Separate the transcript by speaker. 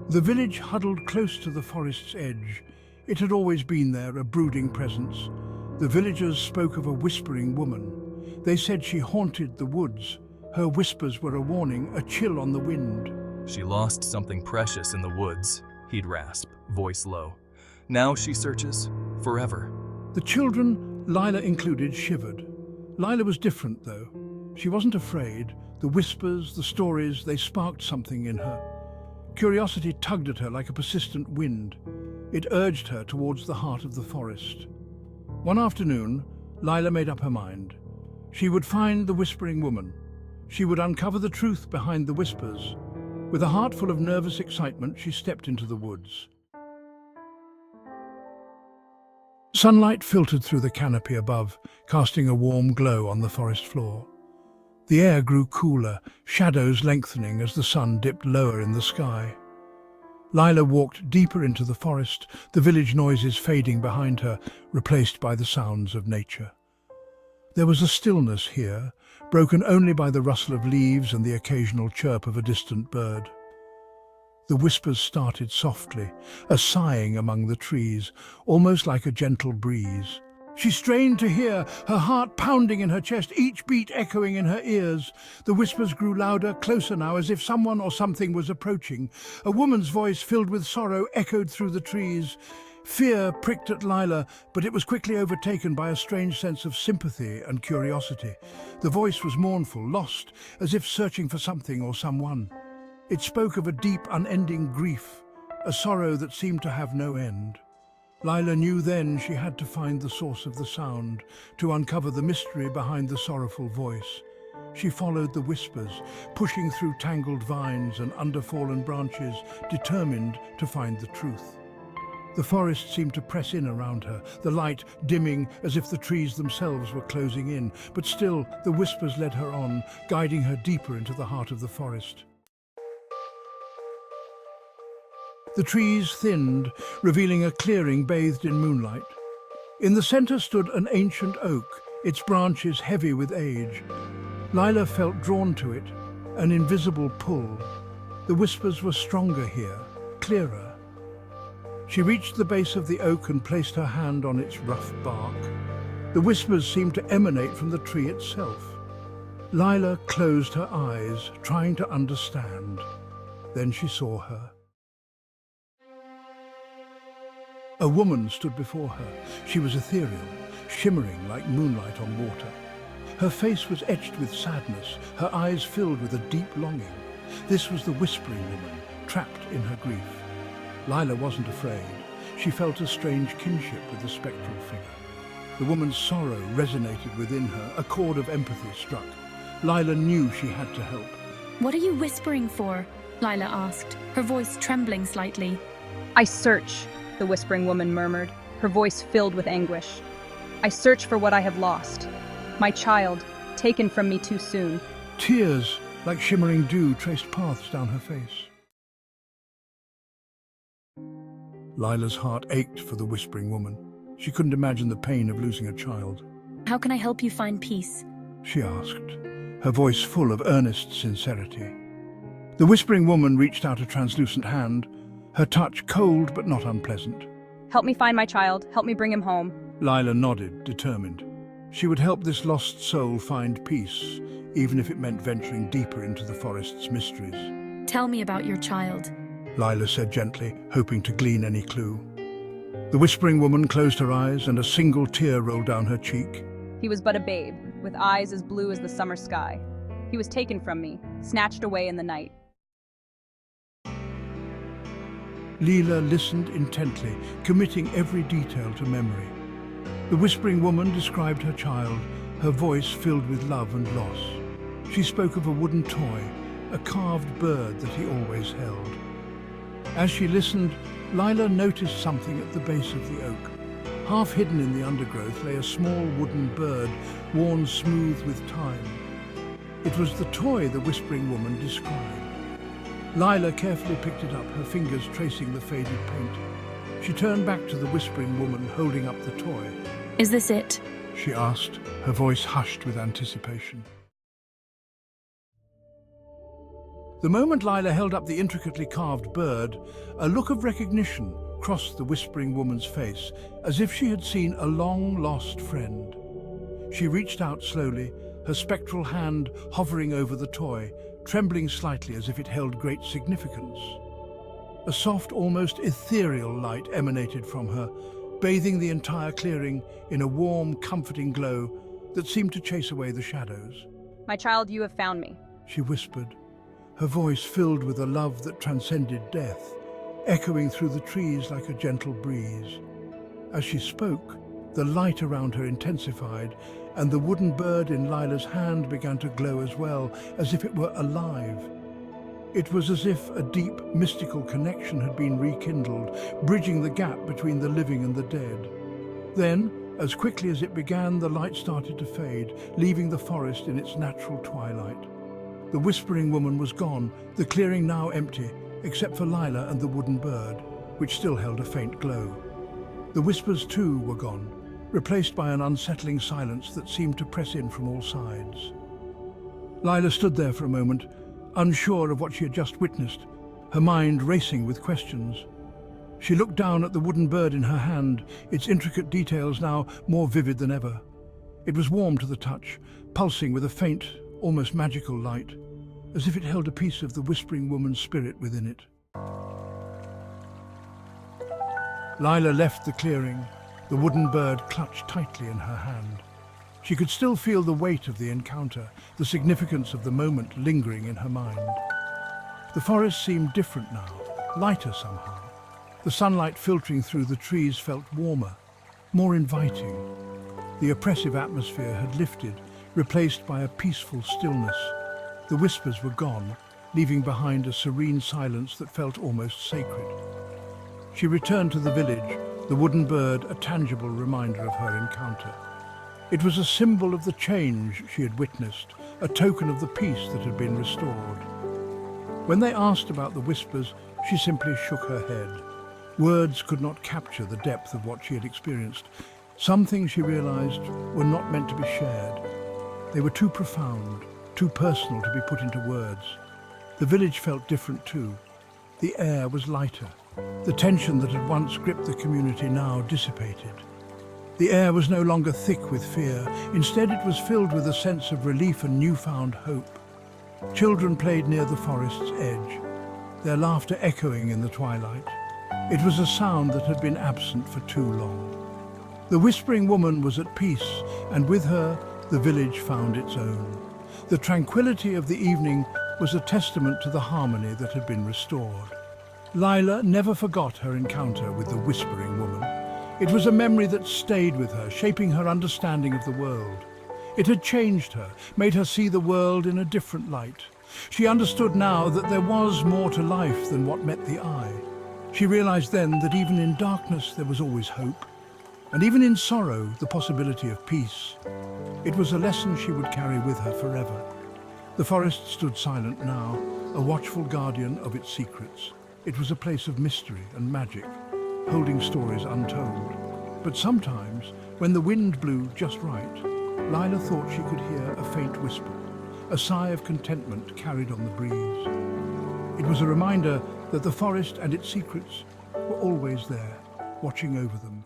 Speaker 1: The village huddled close to the forest's edge. It had always been there, a brooding presence. The villagers spoke of a whispering woman. They said she haunted the woods. Her whispers were a warning, a chill on the wind.
Speaker 2: She lost something precious in the woods, he'd rasp, voice low. Now she searches forever.
Speaker 1: The children, Laila included, shivered. Laila was different, though. She wasn't afraid. The whispers, the stories, they sparked something in her. Curiosity tugged at her like a persistent wind. It urged her towards the heart of the forest. One afternoon, Laila made up her mind. She would find the whispering woman. She would uncover the truth behind the whispers. With a heart full of nervous excitement, she stepped into the woods. Sunlight filtered through the canopy above, casting a warm glow on the forest floor. The air grew cooler, shadows lengthening as the sun dipped lower in the sky. Laila walked deeper into the forest, the village noises fading behind her, replaced by the sounds of nature. There was a stillness here, broken only by the rustle of leaves and the occasional chirp of a distant bird. The whispers started softly, a sighing among the trees, almost like a gentle breeze. She strained to hear, her heart pounding in her chest, each beat echoing in her ears. The whispers grew louder, closer now, as if someone or something was approaching. A woman's voice, filled with sorrow, echoed through the trees. Fear pricked at Laila, but it was quickly overtaken by a strange sense of sympathy and curiosity. The voice was mournful, lost, as if searching for something or someone. It spoke of a deep, unending grief, a sorrow that seemed to have no end. Laila knew then she had to find the source of the sound, to uncover the mystery behind the sorrowful voice. She followed the whispers, pushing through tangled vines and under fallen branches, determined to find the truth. The forest seemed to press in around her, the light dimming as if the trees themselves were closing in, but still the whispers led her on, guiding her deeper into the heart of the forest. The trees thinned, revealing a clearing bathed in moonlight. In the center stood an ancient oak, its branches heavy with age. Laila felt drawn to it, an invisible pull. The whispers were stronger here, clearer. She reached the base of the oak and placed her hand on its rough bark. The whispers seemed to emanate from the tree itself. Laila closed her eyes, trying to understand. Then she saw her. A woman stood before her. She was ethereal, shimmering like moonlight on water. Her face was etched with sadness, her eyes filled with a deep longing. This was the whispering woman, trapped in her grief. Laila wasn't afraid. She felt a strange kinship with the spectral figure. The woman's sorrow resonated within her, a chord of empathy struck. Laila knew she had to help.
Speaker 3: "What are you whispering for?" Laila asked, her voice trembling slightly.
Speaker 4: "I search," the whispering woman murmured, her voice filled with anguish. "I search for what I have lost. My child, taken from me too soon."
Speaker 1: Tears, like shimmering dew, traced paths down her face. Laila's heart ached for the whispering woman. She couldn't imagine the pain of losing a child.
Speaker 3: "How can I help you find peace?"
Speaker 1: she asked, her voice full of earnest sincerity. The whispering woman reached out a translucent hand, her touch cold but not unpleasant.
Speaker 4: "Help me find my child. Help me bring him home."
Speaker 1: Laila nodded, determined. She would help this lost soul find peace, even if it meant venturing deeper into the forest's mysteries.
Speaker 3: "Tell me about your child,"
Speaker 1: Laila said gently, hoping to glean any clue. The whispering woman closed her eyes and a single tear rolled down her cheek.
Speaker 4: "He was but a babe, with eyes as blue as the summer sky. He was taken from me, snatched away in the night."
Speaker 1: Laila listened intently, committing every detail to memory. The whispering woman described her child, her voice filled with love and loss. She spoke of a wooden toy, a carved bird that he always held. As she listened, Laila noticed something at the base of the oak. Half hidden in the undergrowth lay a small wooden bird, worn smooth with time. It was the toy the whispering woman described. Laila carefully picked it up, her fingers tracing the faded paint. She turned back to the whispering woman, holding up the toy.
Speaker 3: "Is this it?"
Speaker 1: she asked, her voice hushed with anticipation. The moment Laila held up the intricately carved bird, a look of recognition crossed the whispering woman's face, as if she had seen a long-lost friend. She reached out slowly, her spectral hand hovering over the toy, trembling slightly as if it held great significance. A soft, almost ethereal light emanated from her, bathing the entire clearing in a warm, comforting glow that seemed to chase away the shadows.
Speaker 4: My child, you have found me.
Speaker 1: She whispered, her voice filled with a love that transcended death, echoing through the trees like a gentle breeze. As she spoke, the light around her intensified, and the wooden bird in Laila's hand began to glow as well, as if it were alive. It was as if a deep, mystical connection had been rekindled, bridging the gap between the living and the dead. Then, as quickly as it began, the light started to fade, leaving the forest in its natural twilight. The whispering woman was gone, the clearing now empty, except for Laila and the wooden bird, which still held a faint glow. The whispers too were gone, replaced by an unsettling silence that seemed to press in from all sides. Laila stood there for a moment, unsure of what she had just witnessed, her mind racing with questions. She looked down at the wooden bird in her hand, its intricate details now more vivid than ever. It was warm to the touch, pulsing with a faint, almost magical light, as if it held a piece of the whispering woman's spirit within it. Laila left the clearing, the wooden bird clutched tightly in her hand. She could still feel the weight of the encounter, the significance of the moment lingering in her mind. The forest seemed different now, lighter somehow. The sunlight filtering through the trees felt warmer, more inviting. The oppressive atmosphere had lifted, replaced by a peaceful stillness. The whispers were gone, leaving behind a serene silence that felt almost sacred. She returned to the village, the wooden bird a tangible reminder of her encounter. It was a symbol of the change she had witnessed, a token of the peace that had been restored. When they asked about the whispers, she simply shook her head. Words could not capture the depth of what she had experienced. Some things, she realized, were not meant to be shared. They were too profound, too personal to be put into words. The village felt different too. The air was lighter. The tension that had once gripped the community now dissipated. The air was no longer thick with fear. Instead, it was filled with a sense of relief and newfound hope. Children played near the forest's edge, their laughter echoing in the twilight. It was a sound that had been absent for too long. The whispering woman was at peace, and with her, the village found its own. The tranquility of the evening was a testament to the harmony that had been restored. Laila never forgot her encounter with the whispering woman. It was a memory that stayed with her, shaping her understanding of the world. It had changed her, made her see the world in a different light. She understood now that there was more to life than what met the eye. She realized then that even in darkness there was always hope, and even in sorrow the possibility of peace. It was a lesson she would carry with her forever. The forest stood silent now, a watchful guardian of its secrets. It was a place of mystery and magic, holding stories untold. But sometimes, when the wind blew just right, Laila thought she could hear a faint whisper, a sigh of contentment carried on the breeze. It was a reminder that the forest and its secrets were always there, watching over them.